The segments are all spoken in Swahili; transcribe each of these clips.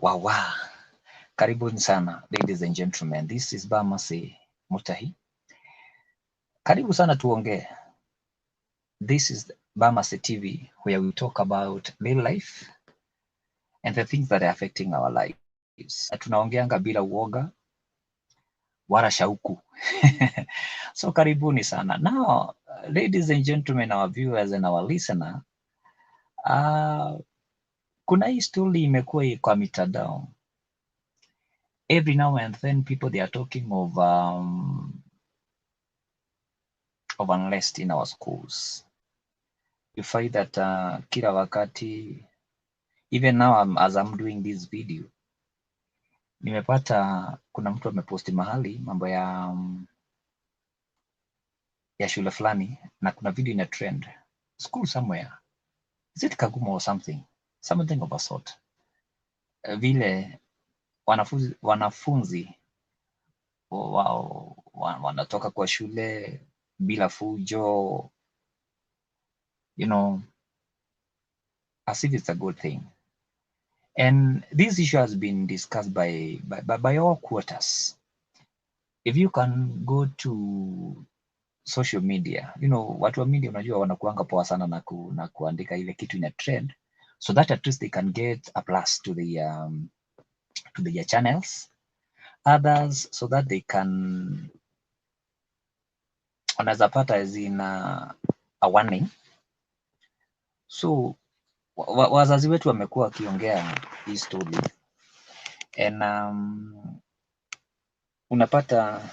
Wawa, karibuni sana ladies and gentlemen, this is Bamasi Mutahi. Karibu sana tuongee. This is Bamasi TV, where we talk about real life and the things that are affecting our lives. Tunaongeanga bila uoga wala shauku. So karibuni sana. Now, ladies and gentlemen, our viewers and our listener, kuna hii story imekuwa kwa mitandao. Every now and then people they are talking of unrest in our schools. You find that kila wakati, even now as I'm doing this video, nimepata kuna mtu ameposti mahali mambo ya shule fulani na kuna video ina trend school somewhere, is it Kagumo or something of a sort, vile wanafunzi wanatoka kwa shule bila fujo, you know, as if it's a good thing. And this issue has been discussed by all quarters. If you can go to social media, you know, watu wa media unajua wanakuanga poa sana na kuandika ile kitu ina trend, so that at least they can get a plus to the channels, others, so that they can wanaweza pata as in a warning. So wazazi wetu wamekuwa wakiongea hii story and unapata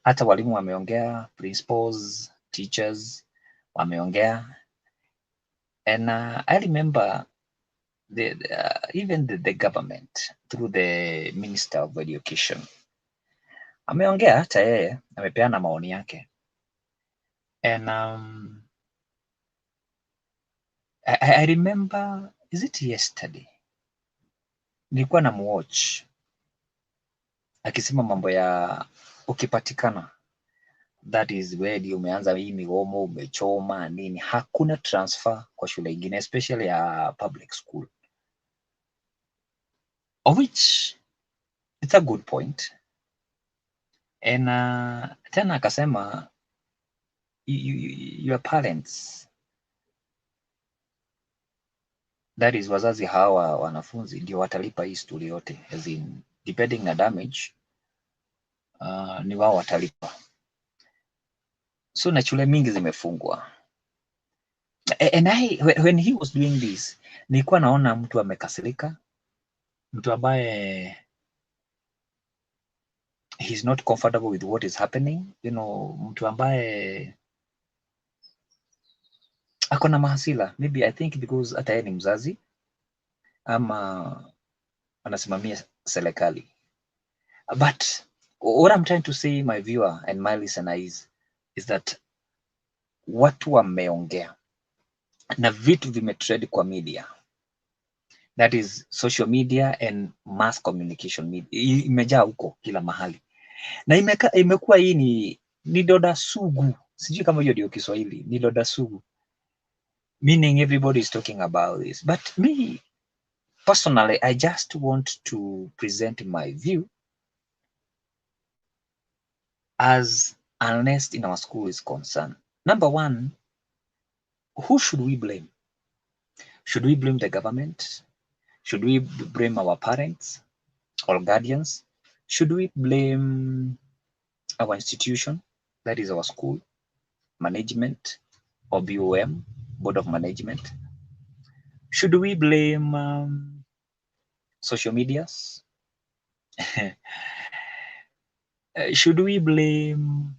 hata walimu wameongea, principals, teachers wameongea, and I remember even the government through the Minister of Education ameongea, hata yeye amepeana maoni yake. And I remember, is it yesterday, nilikuwa na watch akisema mambo ya ukipatikana, that is where umeanza hii migomo, umechoma nini, hakuna transfer kwa shule ingine, especially ya public school, of which it's a good point. And tena akasema your parents, that is wazazi hawa wanafunzi ndio watalipa hii story yote, as in depending na damage ni wao watalipa. So na shule mingi zimefungwa. And when he was doing this, nilikuwa naona mtu amekasirika, mtu ambaye he's not comfortable with what is happening, you know, mtu ambaye ako na mahasila, maybe I think because hata yeye ni mzazi ama anasimamia serikali. But what I'm trying to say, my viewer and my listener, is that watu wameongea na vitu vimetrend kwa media, that is social media and mass communication media, imejaa huko kila mahali, na imekuwa hii ni doda sugu, sijui kama hiyo ndio Kiswahili, ni doda sugu, meaning everybody is talking about this. But me personally, I just want to present my view as unrest in our school is concerned. Number one, who should we blame? Should we blame the government? Should we blame our parents or guardians? Should we blame our institution, that is our school, management, or BOM, Board of Management? Should we blame social medias? Should we blame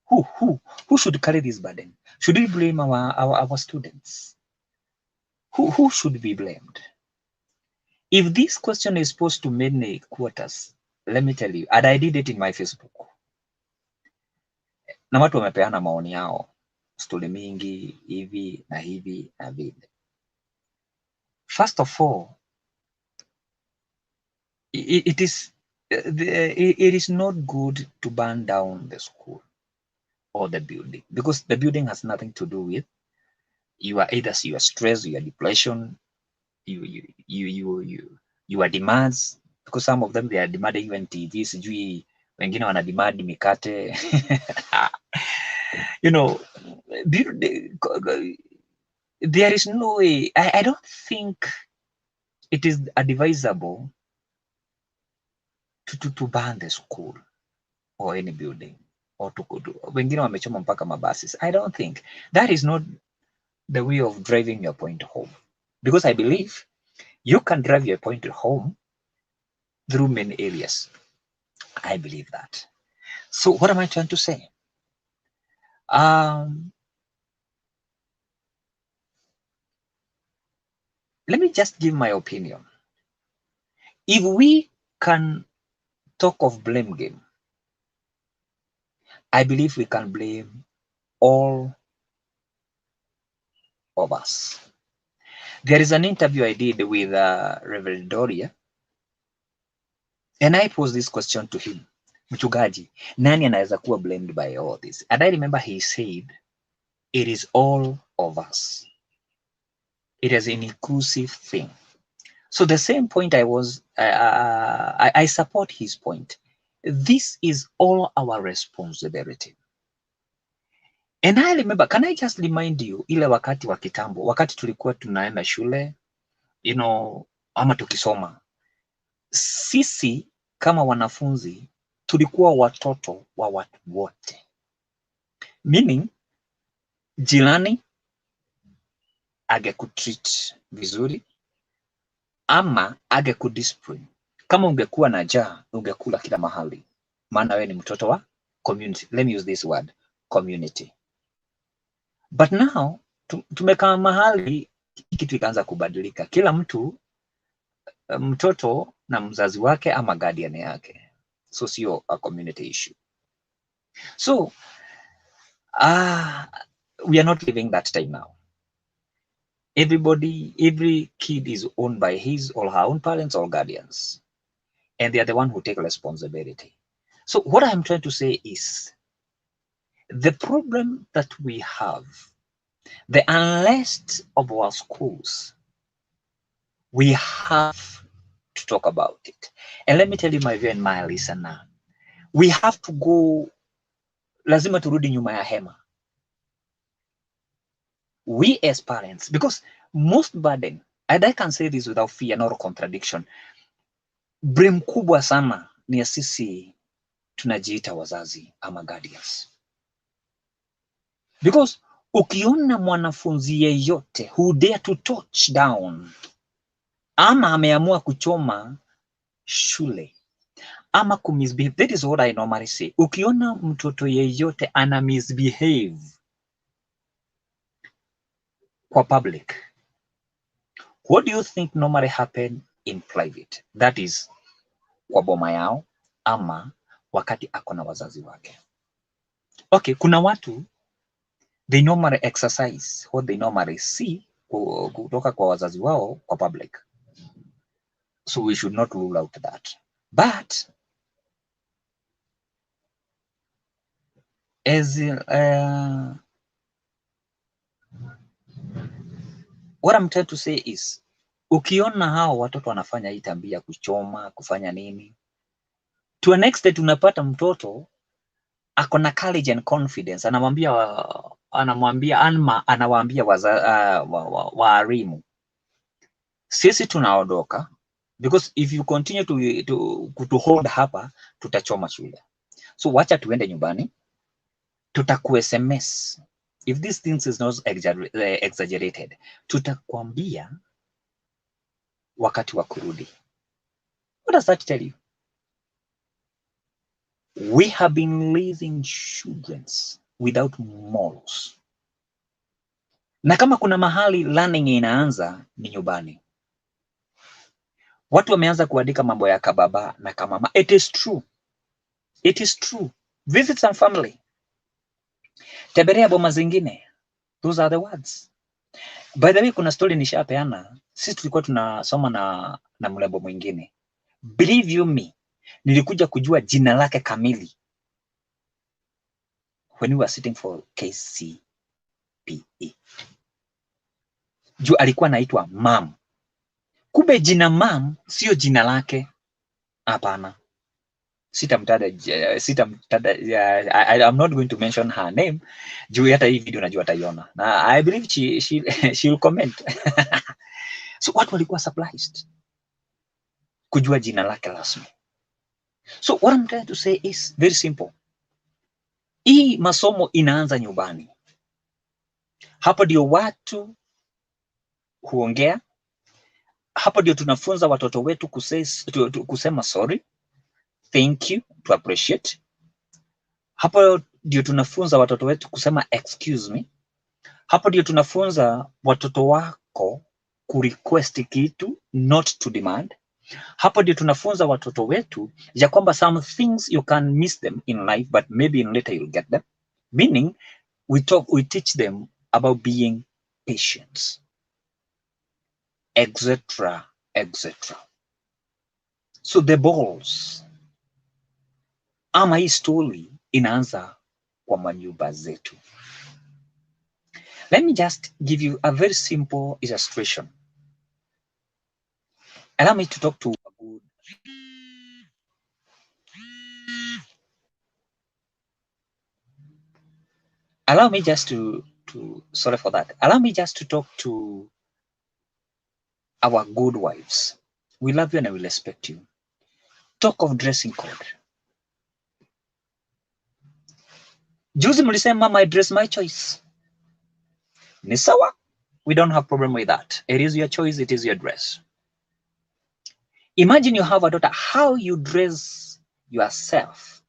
who should carry this burden? Should we blame our students? Who should be blamed? If this question is posed to many quarters, let me tell you, and I did it in my Facebook, na watu wamepeana maoni yao, story mingi hivi na hivi na vile. First of all, it is not good to burn down the school or the building, because the building has nothing to do with you are either your stress, your depression, your demands, because some of them they are demanding even TV, sijui wengine wana demand mikate. You know, there is no way. I don't think it is advisable to ban the school or any building, or to wengine wamechoma mpaka mabuses. I don't think that is not the way of driving your point home, because I believe you can drive your point home through many areas. I believe that. So what am I trying to say? Let me just give my opinion. If we can talk of blame game, I believe we can blame all of us. There is an interview I did with Reverend Doria, and I posed this question to him. Mchungaji, nani anaweza kuwa blamed by all this? And I remember he said, it is all of us. It is an inclusive thing. So the same point I support his point. This is all our responsibility. And I remember, can I just remind you, ile wakati wa kitambo, wakati tulikuwa tunaenda shule, you know, ama tukisoma, sisi kama wanafunzi tulikuwa watoto wa watu wote. Meaning, jirani angekutreat vizuri ama angekudiscipline. Kama ungekuwa na njaa, ungekula kila mahali, maana wewe ni mtoto wa community. Let me use this word, community. But now tumekaa mahali kitu ikaanza kubadilika. Kila mtu mtoto na mzazi wake ama guardian yake. So sio a community issue. So we are not living that time now. Every kid is owned by his or her own parents or guardians, and they are the one who take responsibility. So what I'm trying to say is, the problem that we have, the unrest of our schools, we have to talk about it. And let me tell you, my dear and my listener, we have to go, lazima turudi nyuma ya hema. We as parents, because most burden, and I can say this without fear nor contradiction, blame kubwa sana ni ya sisi tunajiita wazazi ama guardians. Because ukiona mwanafunzi yeyote who dare to touch down ama ameamua kuchoma shule ama kumisbehave, that is what I normally say. Ukiona mtoto yeyote ana misbehave kwa public, what do you think normally happen in private? That is kwa boma yao ama wakati ako na wazazi wake. Okay, kuna watu they normally exercise what they normally see kutoka kwa wazazi wao kwa public. So we should not rule out that. But as what I'm trying to say is, ukiona hao watoto wanafanya hii tabia kuchoma, kufanya nini, to an extent unapata mtoto ako na courage and confidence, anawaambia walimu, sisi tunaondoka, because if you continue to hold hapa tutachoma shule, so wacha tuende nyumbani, tutaku SMS if this things is not exaggerated, tutakwambia wakati wa kurudi. What does that tell you? We have been raising children without morals. Na kama kuna mahali learning inaanza ni nyumbani. Watu wameanza kuandika mambo ya kababa na kamama. It is true. It is true. Visit some family. Tembelea boma zingine. Those are the words. By the way, kuna story nishapeana. Sisi tulikuwa tunasoma na mrembo mwingine. Believe you me, nilikuja kujua jina lake kamili when we were sitting for KCPE. Juu alikuwa anaitwa Mam. Kumbe jina mam sio jina lake. Hapana. Sitamtaja. I'm not going to mention her name. Juu hata hii video najua ataiona. Na I believe she'll comment. So watu walikuwa surprised kujua jina lake rasmi. So what I'm trying to say is very simple. Hii masomo inaanza nyumbani. Hapo ndio watu huongea. Hapo ndio tunafunza watoto wetu kusema sorry, thank you, to appreciate. Hapo ndio tunafunza watoto wetu kusema excuse me. Hapo ndio tunafunza watoto wako kurequest kitu, not to demand. Hapo ndio tunafunza watoto wetu ya kwamba some things you can miss them in life, but maybe in later you'll get them. Meaning, we teach them about being patient, etc., etc. So the balls, ama hii story inaanza kwa manyumba zetu. Let me just give you a very simple illustration. Allow me to talk to a good. Allow me just to sorry for that. Allow me just to talk to our good wives. We love you and we respect you. Talk of dressing code. Juzi mlisema my dress, my choice. Ni sawa. We don't have problem with that. It is your choice, it is your dress. Imagine you have a daughter, how you dress yourself.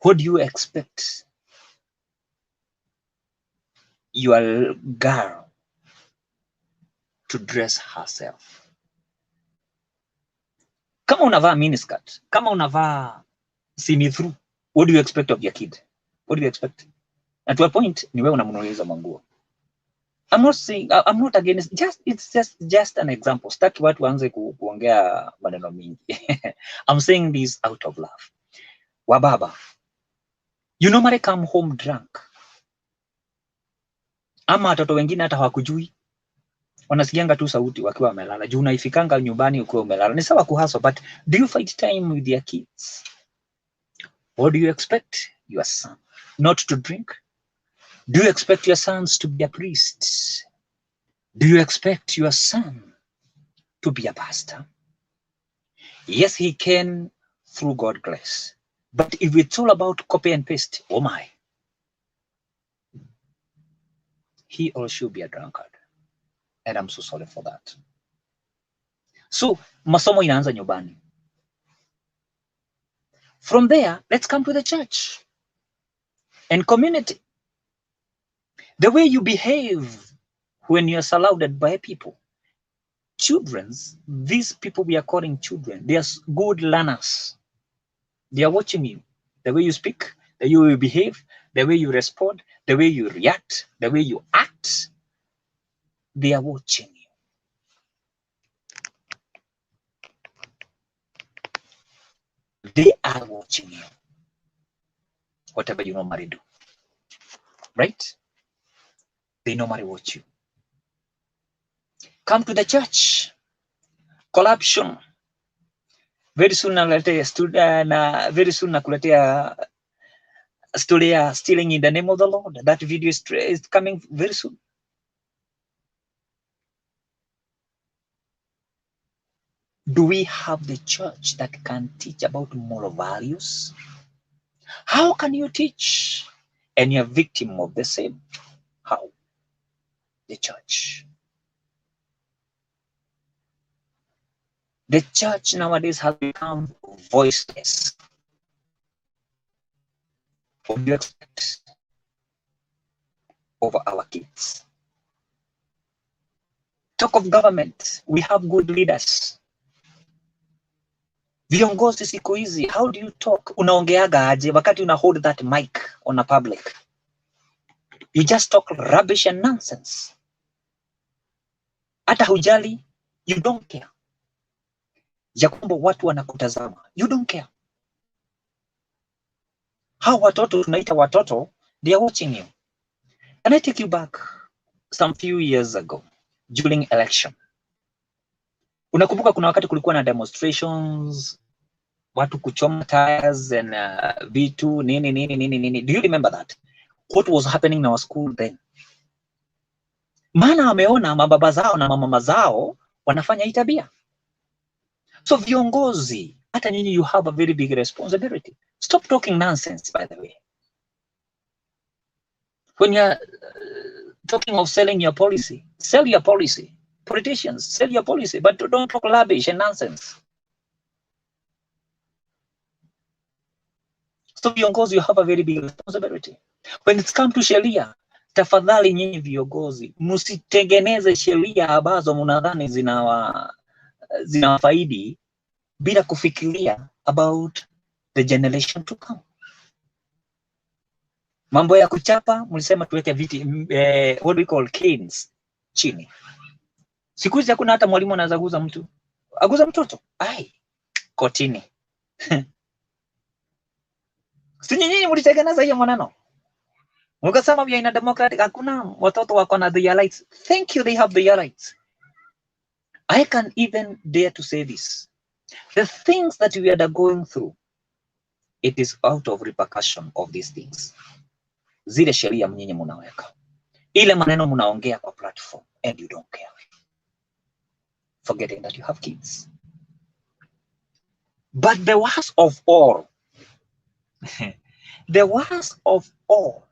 What do you expect your girl to dress herself? Kama unavaa miniskirt, kama unavaa see-through, what do you expect of your kid? What do you expect? At a point, ni wewe unamnunuliza manguo. I'm not saying, I'm not against, it's just an example. Sitaki watu waanze kuongea maneno mingi. I'm saying this out of love. Wababa, you normally come home drunk. Ama watoto wengine hata hawakujui. Wanasikianga tu sauti wakiwa wamelala. Juu unaifikanga nyumbani ukiwa umelala. Ni sawa kuhaswa, but do you find time with your kids? What do you expect your son not to drink? Do you expect your sons to be a priest? Do you expect your son to be a pastor? Yes, he can through God's grace. But if it's all about copy and paste, oh my, he or she will be a drunkard. And I'm so sorry for that. So, masomo inaanza nyumbani. From there, let's come to the church and community. The way you behave when you're surrounded by people. These people we are calling children, they are good learners. They are watching you. The way you speak, the way you behave, the way you respond, the way you react, the way you act. They are watching you. They are watching you. Whatever you normally do. Right? They normally watch you. Come to the church. Corruption. Very soon nakuletea story ya stealing in the name of the Lord. That video is coming very soon. Do we have the church that can teach about moral values? How can you teach and you're a victim of the same? How? The church. The church nowadays has become voiceless. What do you expect over our kids? Talk of government. We have good leaders. Viongozi siku hizi, how do you talk? Unaongeaga aje wakati una hold that mic on a public? You just talk rubbish and nonsense. Hata hujali, you don't care. Ya kwamba watu wanakutazama, you don't care. How watoto tunaita watoto, they are watching you. Can I take you back some few years ago during election? Unakumbuka kuna wakati kulikuwa na demonstrations, watu kuchoma tires and vitu nini. Do you remember that? What was happening in our school then? Maana wameona mababa zao na mama zao wanafanya hii tabia. So viongozi, hata nyinyi, you have a very big responsibility. Stop talking nonsense, by the way. When you're talking of selling your policy, sell your policy. Politicians, sell your policy, but don't talk rubbish and nonsense. So viongozi, you have a very big responsibility. When it comes to sheria, tafadhali nyinyi viongozi, msitengeneze sheria ambazo mnadhani zinawafaidi bila kufikiria about the generation to come. Mambo ya kuchapa, mlisema tuweke viti, what we call canes, chini. Siku hizi hakuna hata mwalimu anaweza guza mtu. Aguza mtoto, ai, kotini. Si nyinyi mlitengeneza hiyo maneno. Mkasema we are in a democratic, hakuna watoto wako na their rights. Thank you, they have their rights. I can even dare to say this. The things that we are going through, it is out of repercussion of these things. Zile sheria mnyinyi mnaweka. Ile maneno mnaongea kwa platform and you don't care. Forgetting that you have kids. But the worst of all, the worst of all,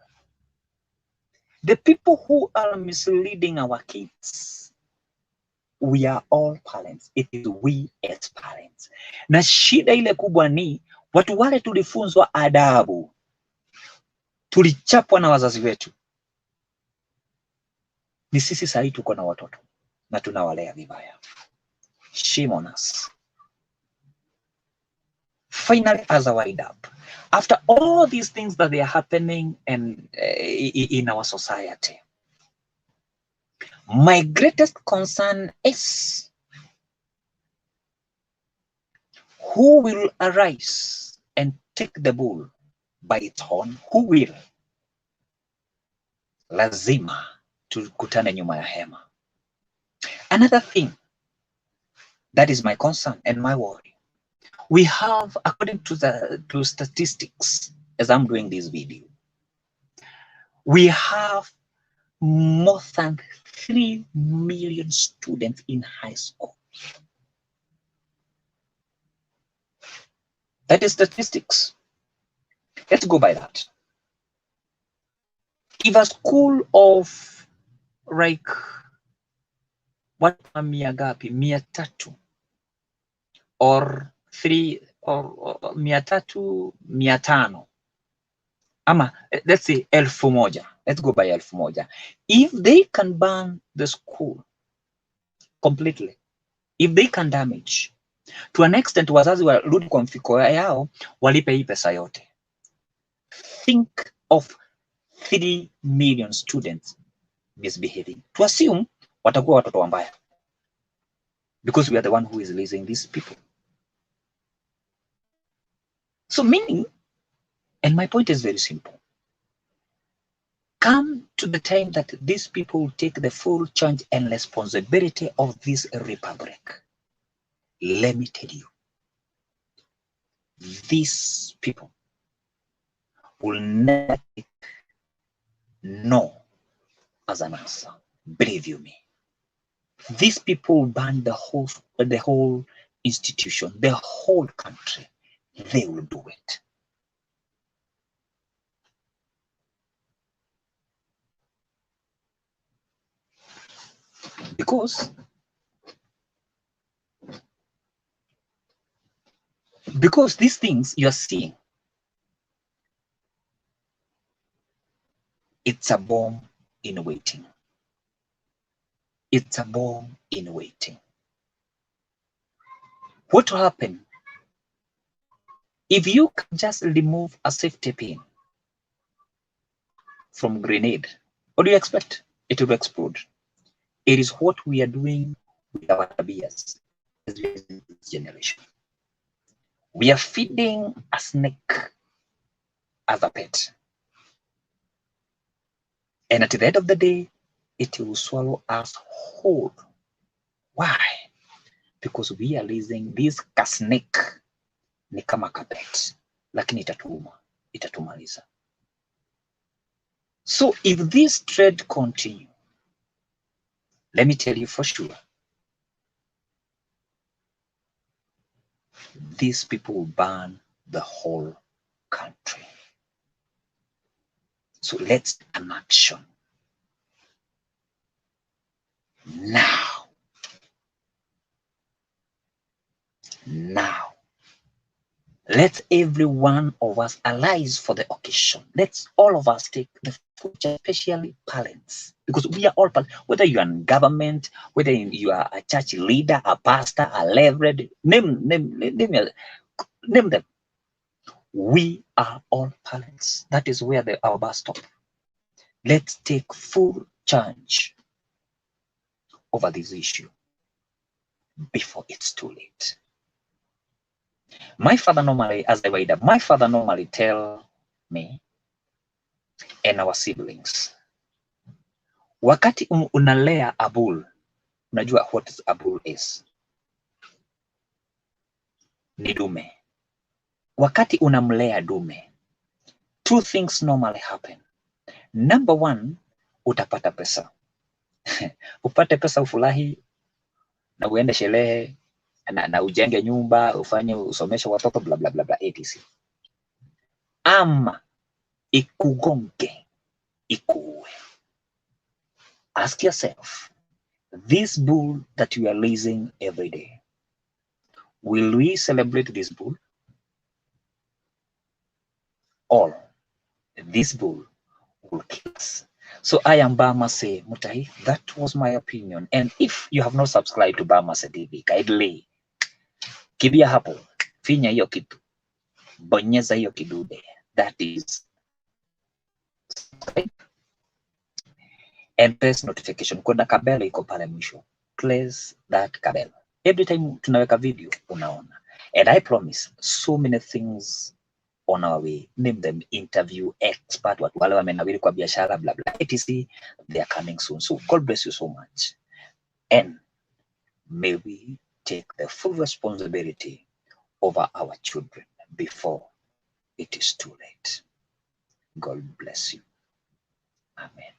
the people who are misleading our kids, we are all parents. It is we as parents. Na shida ile kubwa ni watu wale tulifunzwa adabu, tulichapwa na wazazi wetu. Ni sisi sahi tuko na watoto na tunawalea vibaya. Shame on us. Finally, as I wind up, after all these things that they are happening in our society, my greatest concern is who will arise and take the bull by its horn. Who will? Lazima tukutane nyuma ya hema. Another thing that is my concern and my worry, we have, according to statistics, as I'm doing this video, we have more than 3 million students in high school. That is statistics. Let's go by that. If a school of like what miagapi 300 or 3 or 300 500 ama let's say 1000, let's go by 1000. If they can burn the school completely, if they can damage to an extent, wazazi warudi kwa mfuko yao walipe hii pesa yote. Think of 3 million students misbehaving. To assume watakuwa watoto wambaya, because we are the one who is raising these people. So meaning, and my point is very simple, come to the time that these people take the full charge and responsibility of this republic. Let me tell you, these people will never take no as an answer. Believe you me. These people ban the whole institution, the whole country. They will do it. Because these things you are seeing, it's a bomb in waiting. It's a bomb in waiting. What will happen if you can just remove a safety pin from grenade? What do you expect? It will explode. It is what we are doing with our tabias as this generation. We are feeding a snake as a pet. And at the end of the day, it will swallow us whole. Why? because we are raising this snake. Ni kama carpet, lakini itatumaliza. So if this trend continue, let me tell you for sure, these people will burn the whole country. So let's take an action now. Now. Let every one of us arise for the occasion. Let's all of us take the future, especially parents, because we are all parents. Whether you are in government, whether you are a church leader, a pastor, a reverend, name them. We are all parents. That is where our bus stop. Let's take full charge over this issue before it's too late. My father normally, as I wind up, my father normally tell me and our siblings, wakati unalea a bull, unajua what a bull is? Ni dume. Wakati unamlea dume, two things normally happen. Number one, utapata pesa. Upate pesa, ufurahi na uende sherehe na ujenge nyumba, ufanye usomeshe watoto, bla bla bla bla, etc. Ama ikugonge, ikuue. Ask yourself, this bull that you are raising every day, will we celebrate this bull? Or this bull will kill us? So I am Bamase Mutai. That was my opinion. And if you have not subscribed to Bamase TV, kindly kibia hapo, finya hiyo kitu, bonyeza hiyo kidude, that is subscribe, and press notification. Kuna kabel iko pale mwisho, press that kabel. Every time tunaweka video unaona. And I promise so many things on our way. Name them, interview, expert, wale wamenawiri kwa biashara, blah blah, etc. They are coming soon. So God bless you so much. And may we take the full responsibility over our children before it is too late. God bless you. Amen.